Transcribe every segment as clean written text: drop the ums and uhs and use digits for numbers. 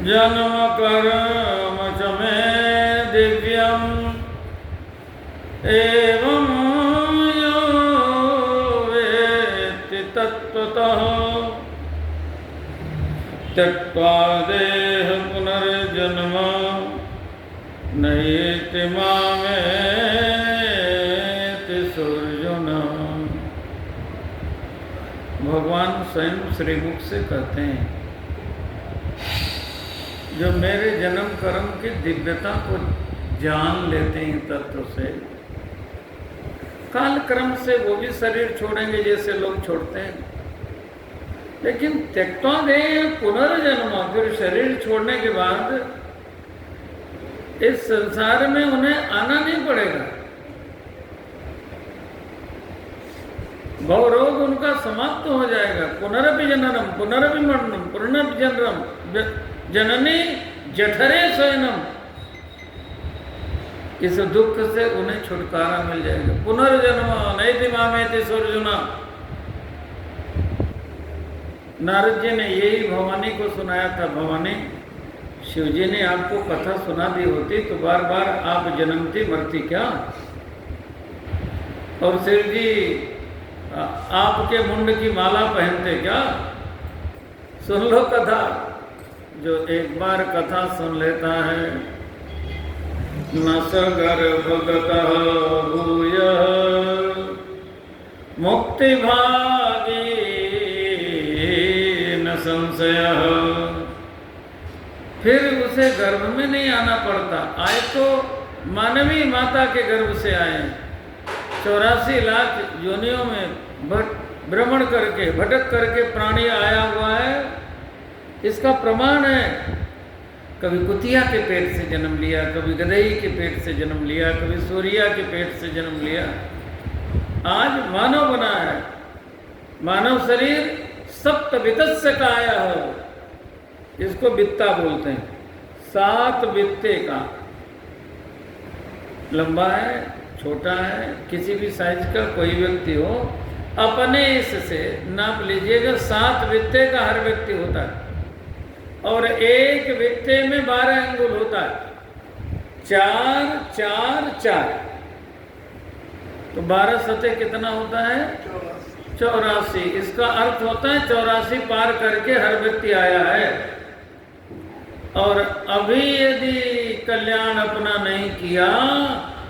जन्म कर्म च मे दिव्यम एवं यो वेत्ति तत्त्वतः त्यक्त्वा देह पुनर्जन्म नैति मामेति अर्जुन। भगवान स्वयं श्रीमुख से कहते हैं, जो मेरे जन्म कर्म की दिव्यता को जान लेते हैं तत्व से, काल क्रम से वो भी शरीर छोड़ेंगे जैसे लोग छोड़ते हैं, लेकिन त्यक्त्वा देह पुनर्जन्म, फिर शरीर छोड़ने के बाद इस संसार में उन्हें आना नहीं पड़ेगा। भवरोग उनका समाप्त हो जाएगा। पुनरपि जननम पुनरपि मरणम पुनरपि जननम जननी जठरे शयनम, इस दुख से उन्हें छुटकारा मिल जाएगा। पुनर्जन्म नैति मामेति अर्जुन। नारद जी ने यही भवानी को सुनाया था। भवानी, शिव जी ने आपको कथा सुना दी होती तो बार बार आप जन्मती मरती क्या? और शिव जी आपके मुंड की माला पहनते क्या? सुन लो कथा। जो एक बार कथा सुन लेता है, न स गर्भगतः भूयः मुक्ति भागी न संशयः, फिर उसे गर्भ में नहीं आना पड़ता। आए तो मानवी माता के गर्भ से आए, 84 लाख योनियों में भ्रमण करके भटक करके प्राणी आया हुआ है। इसका प्रमाण है, कभी कुतिया के पेट से जन्म लिया, कभी गदई के पेट से जन्म लिया, कभी सूर्या के पेट से जन्म लिया, आज मानव बना है। मानव शरीर सप्तवित्तस्य काया हो, इसको बित्ता बोलते हैं। 7 बित्ते का, लंबा है, छोटा है, किसी भी साइज का कोई व्यक्ति हो, अपने इससे नाप लीजिएगा। 7 बित्ते का हर व्यक्ति होता है, और एक बित्ते में 12 अंगुल होता है। 4 4 4, तो 12 सतह कितना होता है? 84। इसका अर्थ होता है 84 पार करके हर व्यक्ति आया है। और अभी यदि कल्याण अपना नहीं किया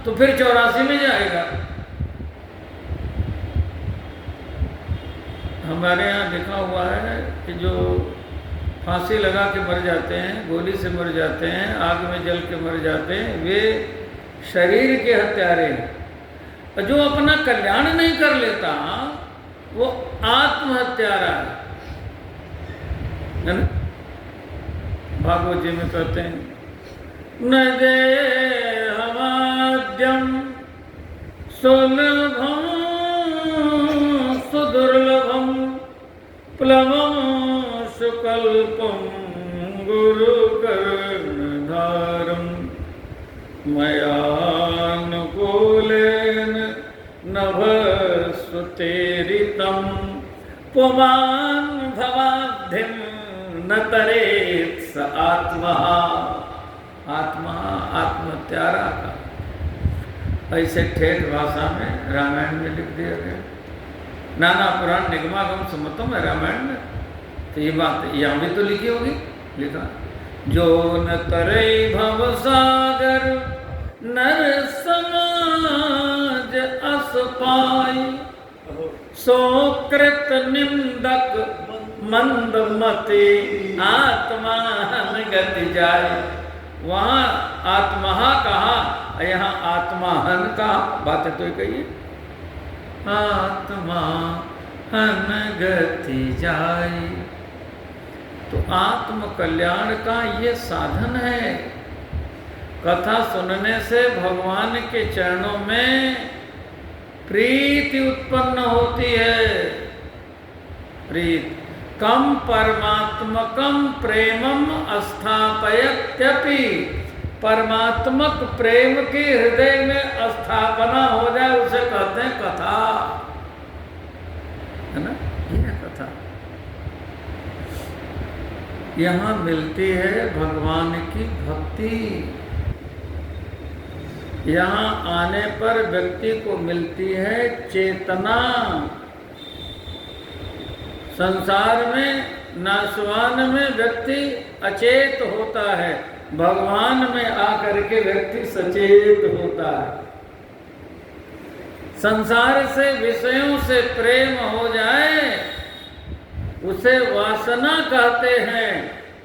तो फिर 84 में जाएगा। हमारे यहाँ लिखा हुआ है कि जो फांसी लगा के मर जाते हैं, गोली से मर जाते हैं, आग में जल के मर जाते हैं, वे शरीर के हत्यारे हैं। और जो अपना कल्याण नहीं कर लेता वो आत्महत्यारा है ना? भागवत जी में कहते हैं, न देहमाद्यम सुलभम सुदुर्लभम प्लवम सुकल्पम गुरुकर्णधारम मयानुकूलेन नभस्वतेरितम पुमान् भवाब्धिं न तरेत् स आत्मा। आत्मा आत्मत्यारा का ऐसे ठेठ भाषा में रामायण में लिख दिया गया। नाना पुराण निगमागम सुमतम है रामायण में, तो ये बात यहाँ भी तो लिखी होगी। लिखा, जो न तरे भव सागर नर समाज अस पाई, सो कृत निंदक मंदमति आत्मा गति जाए। वहाँ आत्महा कहा, यहाँ आत्माहन कहा। बातें तो कही, आत्मा हन गति जाए। तो आत्म कल्याण का ये साधन है। कथा सुनने से भगवान के चरणों में प्रीति उत्पन्न होती है। प्रीत कम परमात्मकम प्रेमम स्थापयत्यपि, परमात्मक प्रेम की हृदय में स्थापना हो जाए उसे कहते हैं कथा, है ना? ये है कथा। यहाँ मिलती है भगवान की भक्ति। यहाँ आने पर व्यक्ति को मिलती है चेतना। संसार में नाशवान में व्यक्ति अचेत होता है, भगवान में आकर के व्यक्ति सचेत होता है। संसार से विषयों से प्रेम हो जाए उसे वासना कहते हैं।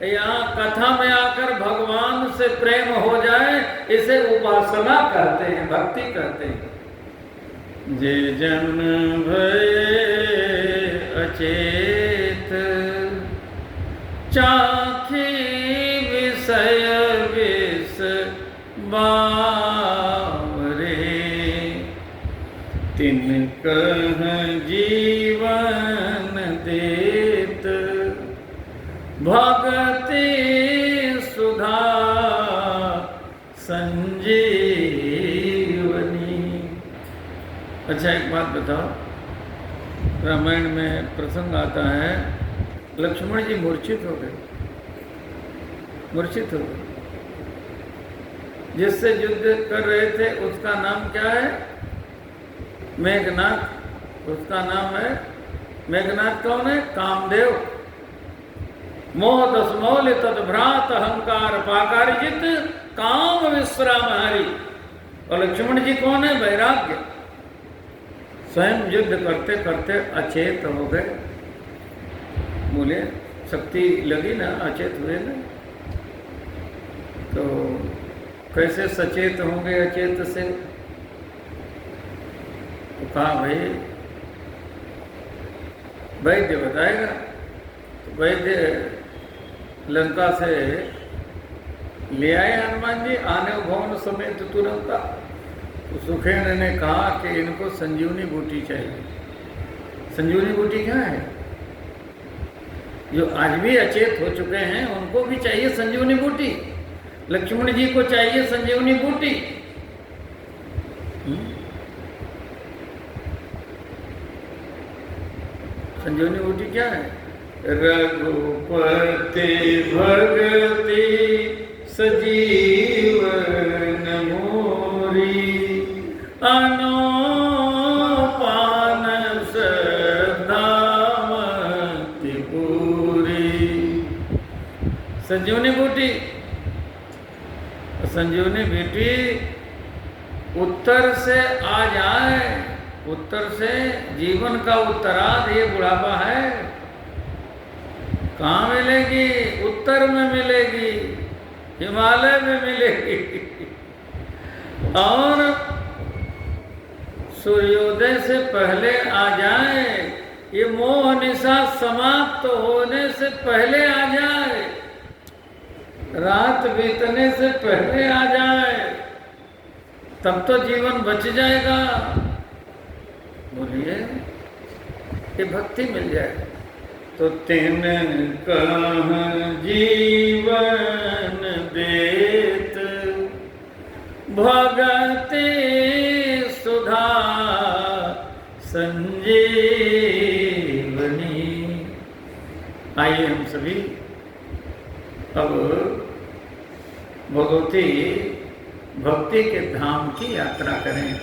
यहाँ कथा में आकर भगवान से प्रेम हो जाए इसे उपासना कहते हैं, भक्ति कहते हैं। जे जन भये अचेत चाखी विषय विष बावरे, तिनकह जीवन देत भगति सुधा संजीवनी। अच्छा एक बात बताओ, रामायण में प्रसंग आता है, लक्ष्मण जी मूर्छित हो गए, मूर्छित हो गए। जिससे युद्ध कर रहे थे उसका नाम क्या है? मेघनाथ। उसका नाम है मेघनाथ। कौन है? कामदेव। मोह दस मौल तद्भ्रात अहंकार पाकार्जित काम विश्राम हरि। और लक्ष्मण जी कौन है? वैराग्य। स्वयं युद्ध करते करते अचेत हो गए। बोले शक्ति लगी ना, अचेत हुए ना। तो कैसे सचेत होंगे अचेत से? तो कहा भाई वैद्य बताएगा। तो वैद्य लंका से ले आए हनुमान जी आने भवन समेत तुरंत। तो सुखेन ने कहा कि इनको संजीवनी बूटी चाहिए। संजीवनी बूटी क्या है? जो आज भी अचेत हो चुके हैं उनको भी चाहिए संजीवनी बूटी। लक्ष्मण जी को चाहिए संजीवनी बूटी। संजीवनी बूटी क्या है? रघुपति भगति सजीवन मोरी, अनोपान श्रद्धावति पूरी। संजीवनी बूटी। संजीवनी बूटी उत्तर से आ जाए, उत्तर से जीवन का उत्तरार्ध ये बुढ़ापा है, कहाँ मिलेगी? उत्तर में मिलेगी, हिमालय में मिलेगी। और सूर्योदय से पहले आ जाए, ये मोह निशा समाप्त होने से पहले आ जाए, रात बीतने से पहले आ जाए, तब तो जीवन बच जाएगा। बोलिए कि भक्ति मिल जाए तो तिन कह जीवन देत भगति सुधा संजीवनी। आइए हम सभी अब भगवती भक्ति के धाम की यात्रा करें।